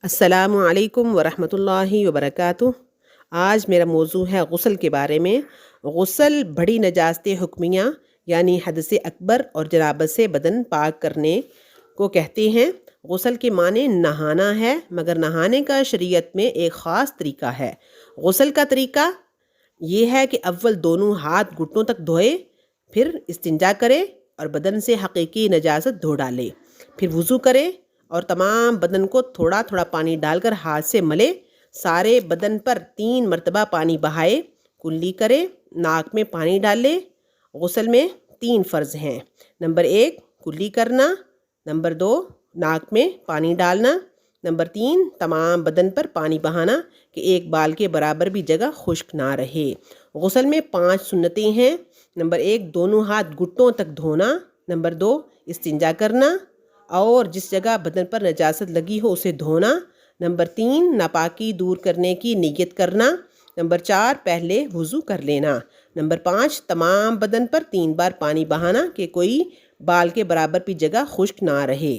السلام علیکم ورحمۃ اللہ وبرکاتہ۔ آج میرا موضوع ہے غسل کے بارے میں۔ غسل بڑی نجاست حکمیہ یعنی حد سے اکبر اور جنابت سے بدن پاک کرنے کو کہتے ہیں۔ غسل کے معنی نہانا ہے، مگر نہانے کا شریعت میں ایک خاص طریقہ ہے۔ غسل کا طریقہ یہ ہے کہ اول دونوں ہاتھ گھٹنوں تک دھوئے، پھر استنجا کرے اور بدن سے حقیقی نجاست دھو ڈالے، پھر وضو کرے اور تمام بدن کو تھوڑا تھوڑا پانی ڈال کر ہاتھ سے ملے، سارے بدن پر 3 مرتبہ پانی بہائے، کلی کرے، ناک میں پانی ڈالے۔ غسل میں 3 فرض ہیں۔ نمبر 1 کلی کرنا، نمبر 2 ناک میں پانی ڈالنا، نمبر 3 تمام بدن پر پانی بہانا کہ ایک بال کے برابر بھی جگہ خشک نہ رہے۔ غسل میں 5 سنتیں ہیں۔ نمبر 1 دونوں ہاتھ گھٹنوں تک دھونا، نمبر 2 استنجا کرنا اور جس جگہ بدن پر نجاست لگی ہو اسے دھونا، نمبر 3 ناپاکی دور کرنے کی نیت کرنا، نمبر 4 پہلے وضو کر لینا، نمبر 5 تمام بدن پر 3 بار پانی بہانا کہ کوئی بال کے برابر بھی جگہ خشک نہ رہے۔